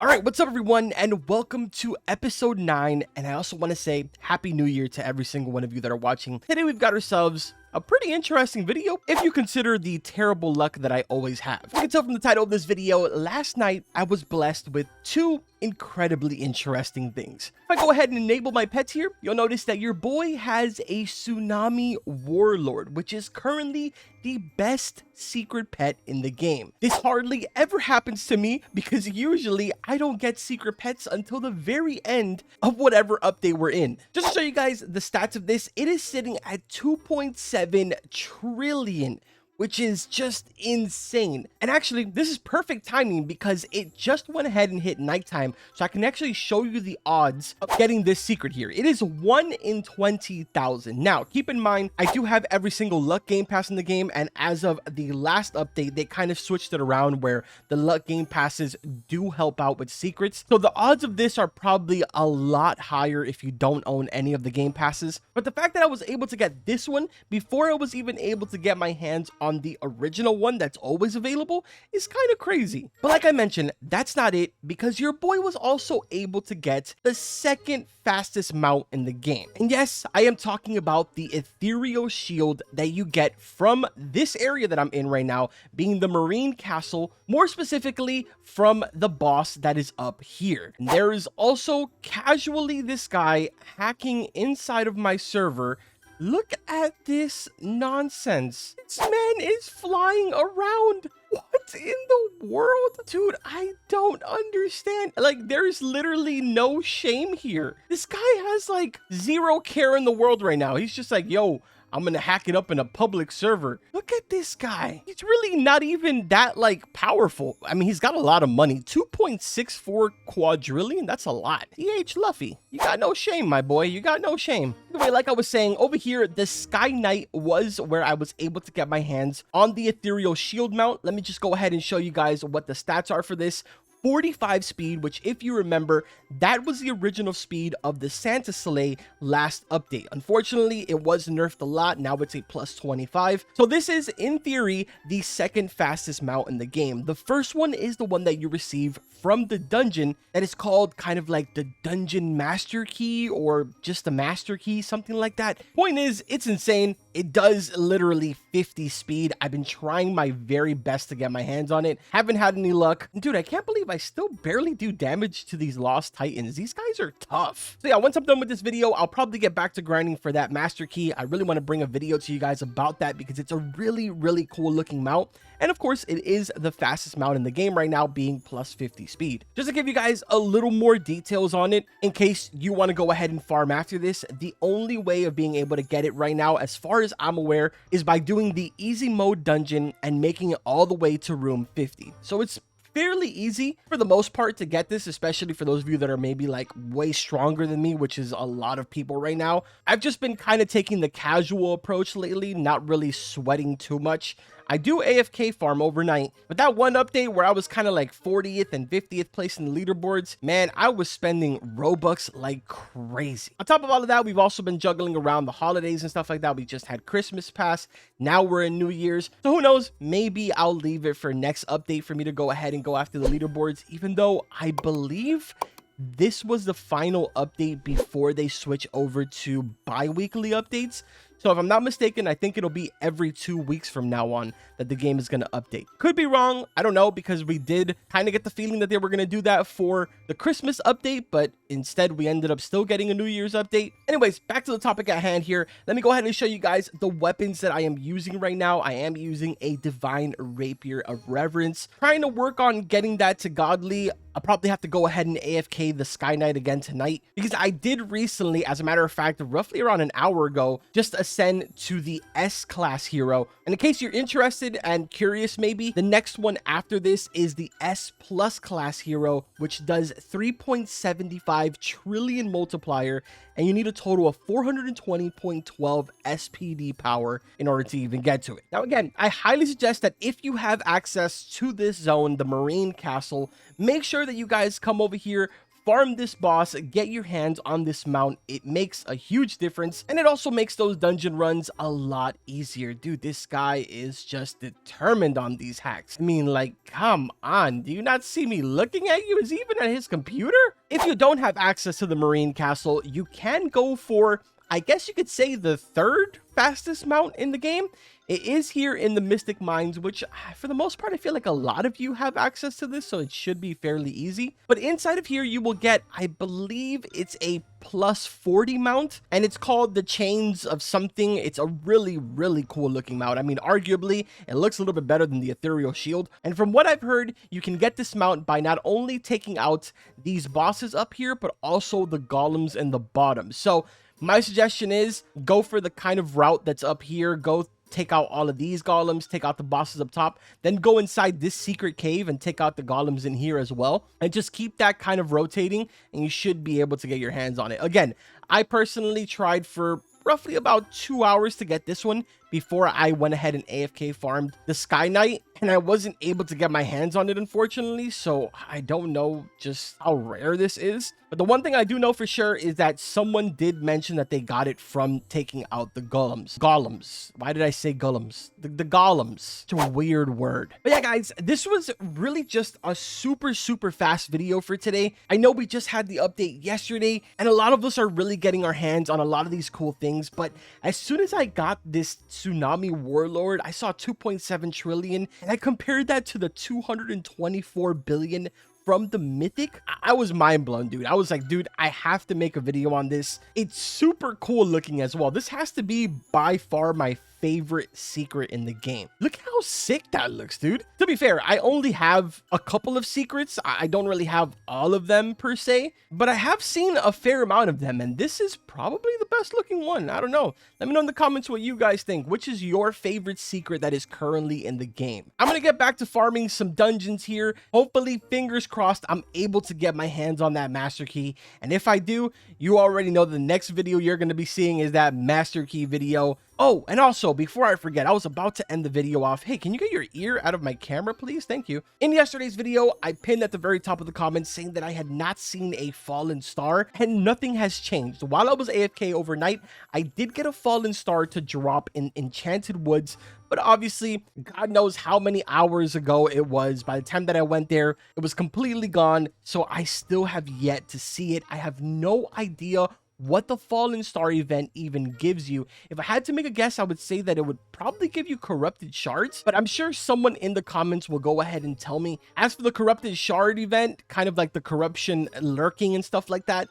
All right, what's up everyone, and welcome to episode 9, and I also want to say Happy New Year to every single one of you that are watching. Today we've got ourselves a pretty interesting video if you consider the terrible luck that I always have. You can tell from the title of this video, last night I was blessed with two incredibly interesting things. If I go ahead and enable my pets here, you'll notice that your boy has a Tsunami Warlord, which is currently the best secret pet in the game. This hardly ever happens to me because usually I don't get secret pets until the very end of whatever update we're in. Just to show you guys the stats of this, it is sitting at 2.7 trillion, which is just insane. And actually, this is perfect timing because it just went ahead and hit nighttime, so I can actually show you the odds of getting this secret here. It is 1 in 20,000. Now, keep in mind, I do have every single luck game pass in the game, and as of the last update, they kind of switched it around where the luck game passes do help out with secrets. So the odds of this are probably a lot higher if you don't own any of the game passes. But the fact that I was able to get this one before I was even able to get my hands on the original one that's always available is kind of crazy. But like I mentioned, that's not it, because your boy was also able to get the second fastest mount in the game. And yes, I am talking about the ethereal shield that you get from this area that I'm in right now, being the Marine Castle, more specifically from the boss that is up here. And there is also casually this guy hacking inside of my server. Look at this nonsense. This man is flying around. What in the world? Dude, I don't understand. Like, there's literally no shame here. This guy has like zero care in the world right now. He's just like, yo, I'm gonna hack it up in a public server. Look at this guy. He's really not even that like powerful. I mean, he's got a lot of money. 2.64 quadrillion. That's a lot. DH Luffy, you got no shame, my boy. You got no shame. Anyway, like I was saying, over here, the Sky Knight was where I was able to get my hands on the ethereal shield mount. Let me just go ahead and show you guys what the stats are for this. 45 speed, which if you remember, that was the original speed of the Santa Sleigh last update. Unfortunately, it was nerfed a lot. Now it's a plus 25. So this is, in theory, the second fastest mount in the game. The first one is the one that you receive from the dungeon that is called kind of like the Dungeon Master Key, or just the Master Key, something like that. Point is, it's insane. It does literally 50 speed. I've been trying my very best to get my hands on it. Haven't had any luck. Dude, I can't believe I still barely do damage to these Lost Titans. These guys are tough. So yeah, once I'm done with this video, I'll probably get back to grinding for that Master Key. I really want to bring a video to you guys about that because it's a really, really cool looking mount. And of course, it is the fastest mount in the game right now, being plus 50 speed. Just to give you guys a little more details on it, in case you want to go ahead and farm after this, the only way of being able to get it right now, as far as I'm aware, is by doing the easy mode dungeon and making it all the way to room 50. So it's fairly easy for the most part to get this, especially for those of you that are maybe like way stronger than me, which is a lot of people right now. I've just been kind of taking the casual approach lately, not really sweating too much. I do AFK farm overnight, but that one update where I was kind of like 40th and 50th place in the leaderboards, man, I was spending Robux like crazy. On top of all of that, we've also been juggling around the holidays and stuff like that. We just had Christmas pass. Now we're in New Year's. So who knows? Maybe I'll leave it for next update for me to go ahead and go after the leaderboards, even though I believe this was the final update before they switch over to bi-weekly updates. So if I'm not mistaken, I think it'll be every 2 weeks from now on that the game is going to update. Could be wrong. I don't know, because we did kind of get the feeling that they were going to do that for the Christmas update, but instead we ended up still getting a New Year's update. Anyways, back to the topic at hand here. Let me go ahead and show you guys the weapons that I am using right now. I am using a Divine Rapier of Reverence, trying to work on getting that to Godly. I'll probably have to go ahead and AFK the Sky Knight again tonight, because I did recently, as a matter of fact, roughly around an hour ago, just ascend to the S-class hero. And in case you're interested and curious, maybe the next one after this is the S+ class hero, which does 3.75 trillion multiplier, and you need a total of 420.12 SPD power in order to even get to it. Now again, I highly suggest that if you have access to this zone, the Marine Castle, make sure that you guys come over here, farm this boss, get your hands on this mount. It makes a huge difference, and it also makes those dungeon runs a lot easier. Dude, this guy is just determined on these hacks. I mean, like, come on. Do you not see me looking at you? Is he even at his computer? If you don't have access to the Marine Castle, you can go for, I guess you could say, the third fastest mount in the game. It is here in the Mystic Mines, which for the most part, I feel like a lot of you have access to this, so it should be fairly easy. But inside of here, you will get, I believe it's a plus 40 mount, and it's called the Chains of something. It's a really, really cool looking mount. I mean, arguably, it looks a little bit better than the Ethereal Shield. And from what I've heard, you can get this mount by not only taking out these bosses up here, but also the golems in the bottom. So my suggestion is go for the kind of route that's up here. Go take out all of these golems, take out the bosses up top, then go inside this secret cave and take out the golems in here as well. And just keep that kind of rotating, and you should be able to get your hands on it. Again, I personally tried for roughly about 2 hours to get this one before I went ahead and AFK farmed the Sky Knight, and I wasn't able to get my hands on it, unfortunately, so I don't know just how rare this is. But the one thing I do know for sure is that someone did mention that they got it from taking out the golems. Golems. Why did I say golems? The golems. It's a weird word. But yeah, guys, this was really just a super, super fast video for today. I know we just had the update yesterday, and a lot of us are really getting our hands on a lot of these cool things, but as soon as I got this Tsunami Warlord, I saw 2.7 trillion, and I compared that to the 224 billion from the Mythic. I was mind blown, dude. I was like, dude, I have to make a video on this. It's super cool looking as well. This has to be by far my favorite secret in the game. Look how sick that looks, dude. To be fair, I only have a couple of secrets. I don't really have all of them per se, but I have seen a fair amount of them, and this is probably the best looking one. I don't know. Let me know in the comments what you guys think. Which is your favorite secret that is currently in the game? I'm gonna get back to farming some dungeons here. Hopefully, fingers crossed, I'm able to get my hands on that master key, and if I do, you already know the next video you're going to be seeing is that master key video. Oh, and also, before I forget, I was about to end the video off. Hey, can you get your ear out of my camera, please? Thank you. In yesterday's video, I pinned at the very top of the comments saying that I had not seen a fallen star, and nothing has changed. While I was AFK overnight, I did get a fallen star to drop in Enchanted Woods, but obviously, God knows how many hours ago it was. By the time that I went there, it was completely gone, so I still have yet to see it. I have no idea what the Fallen Star event even gives you. If I had to make a guess, I would say that it would probably give you corrupted shards, but I'm sure someone in the comments will go ahead and tell me. As for the corrupted shard event, kind of like the corruption lurking and stuff like that,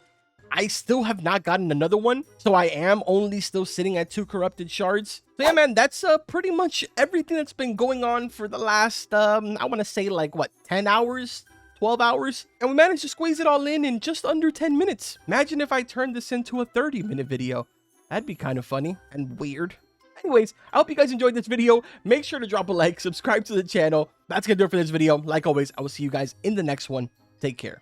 I still have not gotten another one, so I am only still sitting at 2 corrupted shards. So yeah, man, that's pretty much everything that's been going on for the last, I want to say like, what, 10 hours? 12 hours, and we managed to squeeze it all in just under 10 minutes. Imagine if I turned this into a 30-minute video. That'd be kind of funny and weird. Anyways, I hope you guys enjoyed this video. Make sure to drop a like, subscribe to the channel. That's gonna do it for this video. Like always, I will see you guys in the next one. Take care.